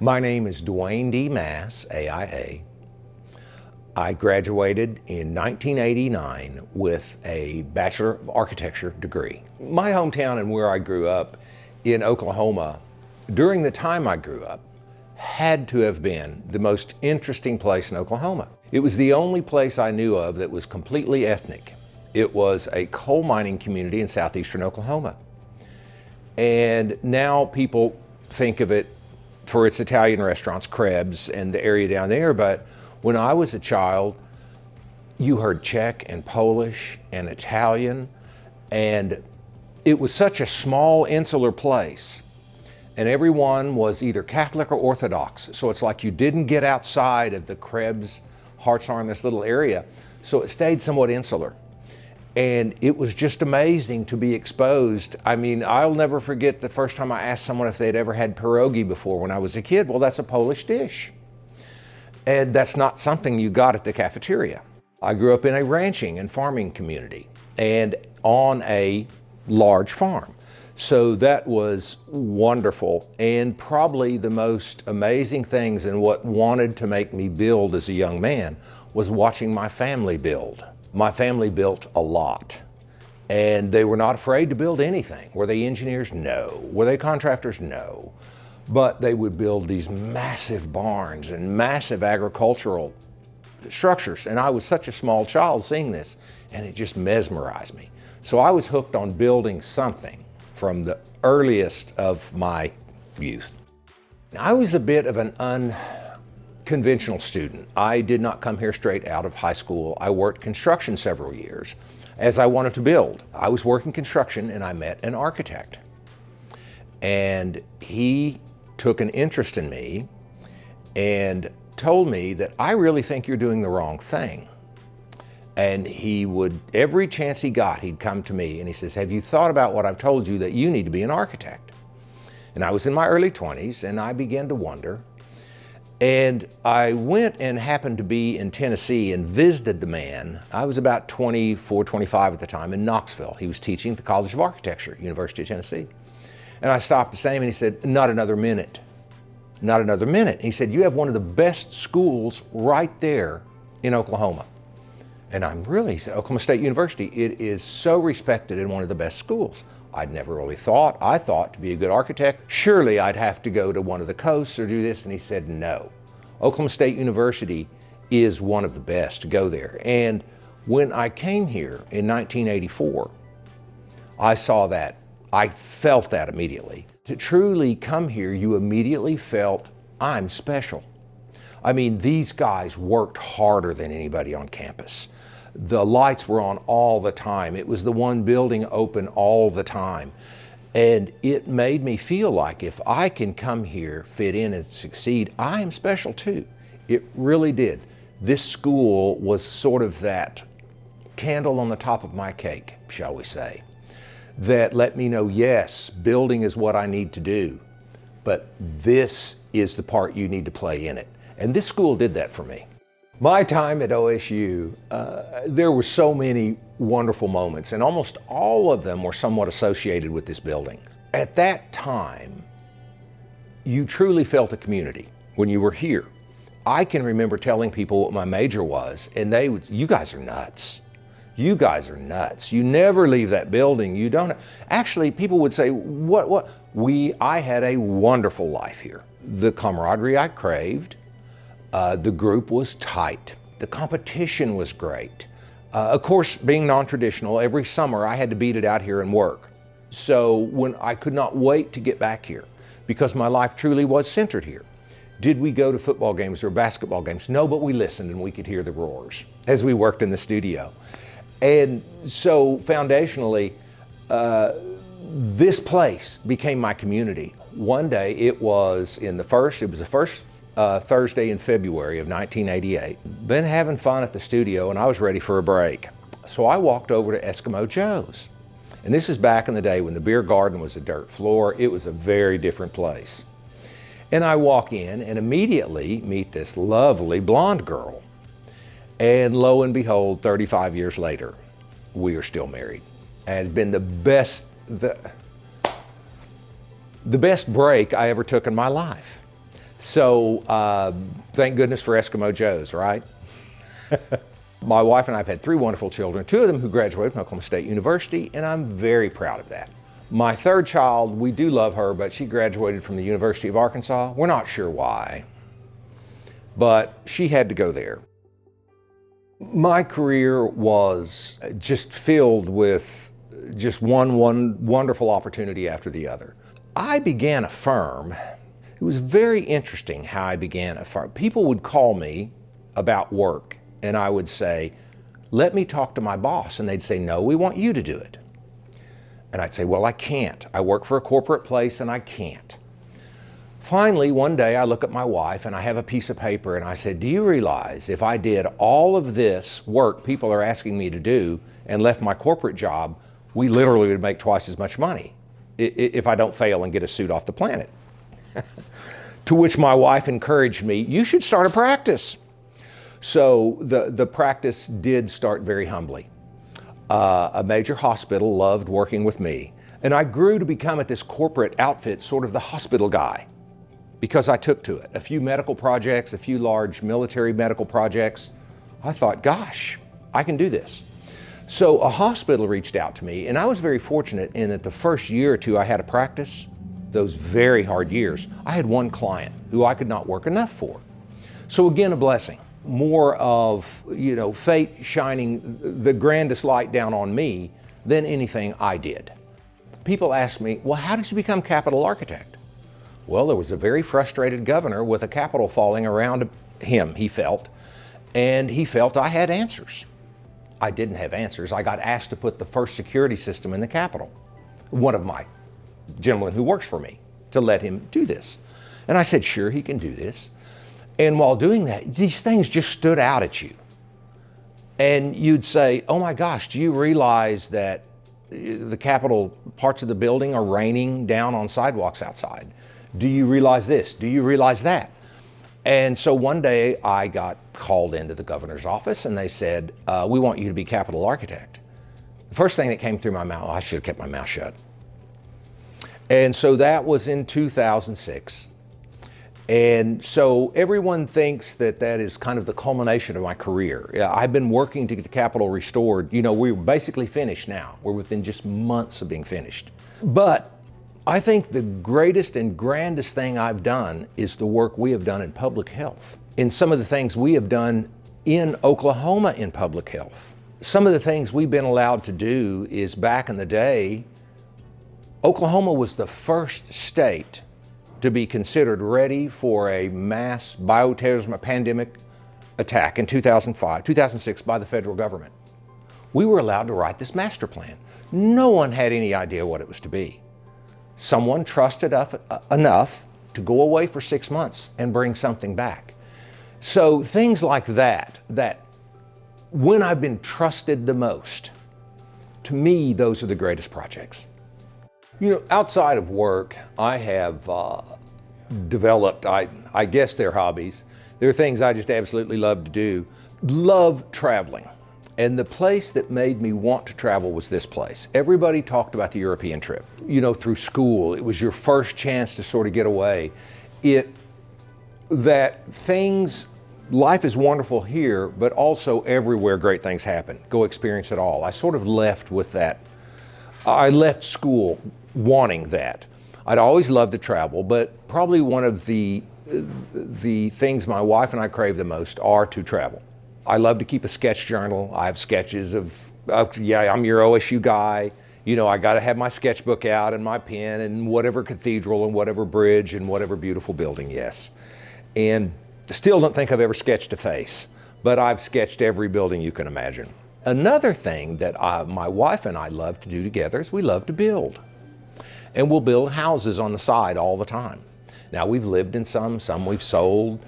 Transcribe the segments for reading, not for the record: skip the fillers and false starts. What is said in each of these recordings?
My name is Duane D. Mass, AIA. I graduated in 1989 with a Bachelor of Architecture degree. My hometown and where I grew up in Oklahoma, during the time I grew up, had to have been the most interesting place in Oklahoma. It was the only place I knew of that was completely ethnic. It was a coal mining community in southeastern Oklahoma. And now people think of it for its Italian restaurants, Krebs, and the area down there. But when I was a child, you heard Czech and Polish and Italian, and it was such a small insular place. And everyone was either Catholic or Orthodox. So it's like you didn't get outside of the Krebs, Hartshorn, this little area. So it stayed somewhat insular. And it was just amazing to be exposed. I mean, I'll never forget the first time I asked someone if they'd ever had pierogi before when I was a kid. Well, that's a Polish dish. And that's not something you got at the cafeteria. I grew up in a ranching and farming community and on a large farm. So that was wonderful, and probably the most amazing things and what wanted to make me build as a young man was watching my family build. My family built a lot, and they were not afraid to build anything. Were they engineers? No. Were they contractors? No. But they would build these massive barns and massive agricultural structures, and I was such a small child seeing this, and it just mesmerized me. So I was hooked on building something from the earliest of my youth. I was a bit of an unconventional student. I did not come here straight out of high school. I worked construction several years as I wanted to build. I was working construction and I met an architect. And he took an interest in me and told me that I really think you're doing the wrong thing. And he would, every chance he got, he'd come to me and he says, have you thought about what I've told you, that you need to be an architect? And I was in my early 20s and I began to wonder. And I went and happened to be in Tennessee and visited the man. I was about 24, 25 at the time in Knoxville. He was teaching at the College of Architecture, University of Tennessee. And I stopped to say him and he said, not another minute, not another minute. And he said, you have one of the best schools right there in Oklahoma. And he said, Oklahoma State University, it is so respected and one of the best schools. I'd never really thought. I thought to be a good architect, surely I'd have to go to one of the coasts or do this. And he said, no. Oklahoma State University is one of the best to go there. And when I came here in 1984, I saw that. I felt that immediately. To truly come here, you immediately felt, I'm special. I mean, these guys worked harder than anybody on campus. The lights were on all the time. It was the one building open all the time. And it made me feel like if I can come here, fit in and succeed, I am special too. It really did. This school was sort of that candle on the top of my cake, shall we say, that let me know, yes, building is what I need to do, but this is the part you need to play in it. And this school did that for me. My time at OSU, there were so many wonderful moments, and almost all of them were somewhat associated with this building. At that time, you truly felt a community when you were here. I can remember telling people what my major was, and they would, you guys are nuts. You guys are nuts. You never leave that building. You don't. Actually, people would say, what? I had a wonderful life here. The camaraderie I craved. The group was tight. The competition was great. Of course, being non-traditional, every summer I had to beat it out here and work. So when I could not wait to get back here because my life truly was centered here. Did we go to football games or basketball games? No, but we listened and we could hear the roars as we worked in the studio. And so foundationally, this place became my community. One day it was the first Thursday in February of 1988. Been having fun at the studio and I was ready for a break. So I walked over to Eskimo Joe's. And this is back in the day when the beer garden was a dirt floor. It was a very different place. And I walk in and immediately meet this lovely blonde girl. And lo and behold, 35 years later, we are still married. And it's been the best break I ever took in my life. So thank goodness for Eskimo Joes, right? My wife and I have had 3 wonderful children, 2 of them who graduated from Oklahoma State University, and I'm very proud of that. My 3rd child, we do love her, but she graduated from the University of Arkansas. We're not sure why, but she had to go there. My career was just filled with just one wonderful opportunity after the other. I began a firm. It was very interesting how I began a firm. People would call me about work, and I would say, let me talk to my boss. And they'd say, no, we want you to do it. And I'd say, well, I can't. I work for a corporate place and I can't. Finally, one day I look at my wife and I have a piece of paper and I said, do you realize if I did all of this work people are asking me to do and left my corporate job, we literally would make twice as much money if I don't fail and get a suit off the planet. To which my wife encouraged me, you should start a practice. So the practice did start very humbly. A major hospital loved working with me, and I grew to become at this corporate outfit sort of the hospital guy because I took to it. A few medical projects, a few large military medical projects. I thought, gosh, I can do this. So a hospital reached out to me, and I was very fortunate in that the first year or 2 I had a practice, those very hard years, I had 1 client who I could not work enough for. So again, a blessing. More of, fate shining the grandest light down on me than anything I did. People ask me, well, how did you become Capitol Architect? Well, there was a very frustrated governor with a Capitol falling around him, he felt, and he felt I had answers. I didn't have answers. I got asked to put the first security system in the Capitol. One of my gentlemen who works for me, to let him do this. And I said, sure, he can do this. And while doing that, these things just stood out at you. And you'd say, oh my gosh, do you realize that the Capitol parts of the building are raining down on sidewalks outside? Do you realize this? Do you realize that? And so one day I got called into the governor's office and they said, we want you to be Capitol Architect. The first thing that came through my mouth, I should have kept my mouth shut. And so that was in 2006. And so everyone thinks that that is kind of the culmination of my career. I've been working to get the Capitol restored. We're basically finished now. We're within just months of being finished. But I think the greatest and grandest thing I've done is the work we have done in public health. In some of the things we have done in Oklahoma in public health. Some of the things we've been allowed to do is back in the day, Oklahoma was the first state to be considered ready for a mass bioterrorism pandemic attack in 2006 by the federal government. We were allowed to write this master plan. No one had any idea what it was to be. Someone trusted enough to go away for 6 months and bring something back. So things like that when I've been trusted the most, to me, those are the greatest projects. Outside of work, I have developed, I guess they're hobbies. They're things I just absolutely love to do. Love traveling. And the place that made me want to travel was this place. Everybody talked about the European trip. Through school, it was your first chance to sort of get away. Life is wonderful here, but also everywhere great things happen. Go experience it all. I sort of left with that. I left school wanting that. I'd always loved to travel, but probably one of the things my wife and I crave the most are to travel. I love to keep a sketch journal. I have sketches I'm your OSU guy. I got to have my sketchbook out and my pen and whatever cathedral and whatever bridge and whatever beautiful building, yes. And still don't think I've ever sketched a face, but I've sketched every building you can imagine. Another thing that my wife and I love to do together is we love to build. And we'll build houses on the side all the time. Now we've lived in some we've sold.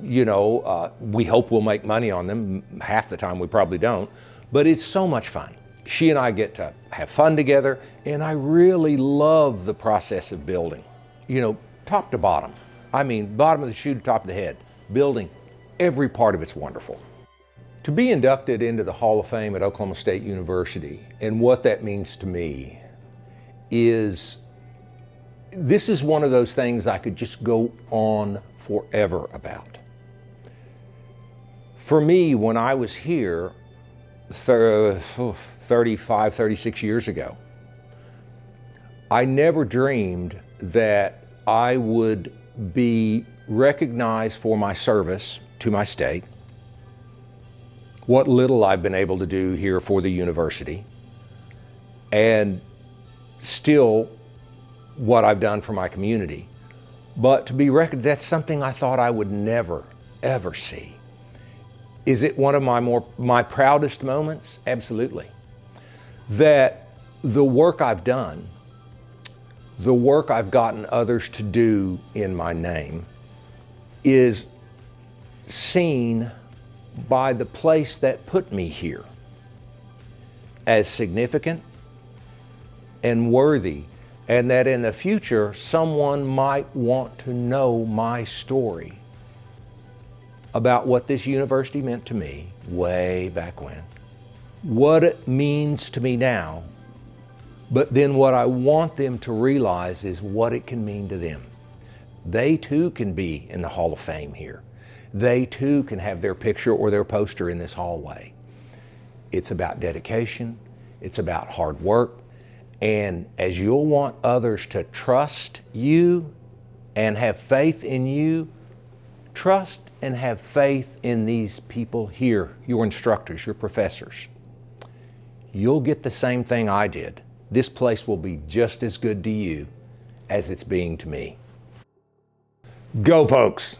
We hope we'll make money on them. Half the time we probably don't, but it's so much fun. She and I get to have fun together, and I really love the process of building. Top to bottom. I mean, bottom of the shoe to top of the head. Building, every part of it's wonderful. To be inducted into the Hall of Fame at Oklahoma State University, and what that means to me is, this is one of those things I could just go on forever about. For me, when I was here 35, 36 years ago, I never dreamed that I would be recognized for my service to my state, what little I've been able to do here for the university, and still what I've done for my community. But to be recognized, that's something I thought I would never, ever see. Is it one of my proudest moments? Absolutely. That the work I've done, the work I've gotten others to do in my name, is seen by the place that put me here as significant and worthy, and that in the future someone might want to know my story about what this university meant to me way back when, what it means to me now, but then what I want them to realize is what it can mean to them. They too can be in the Hall of Fame here. They too can have their picture or their poster in this hallway. It's about dedication, it's about hard work, and as you'll want others to trust you and have faith in you, trust and have faith in these people here, your instructors, your professors. You'll get the same thing I did. This place will be just as good to you as it's being to me. Go, Pokes!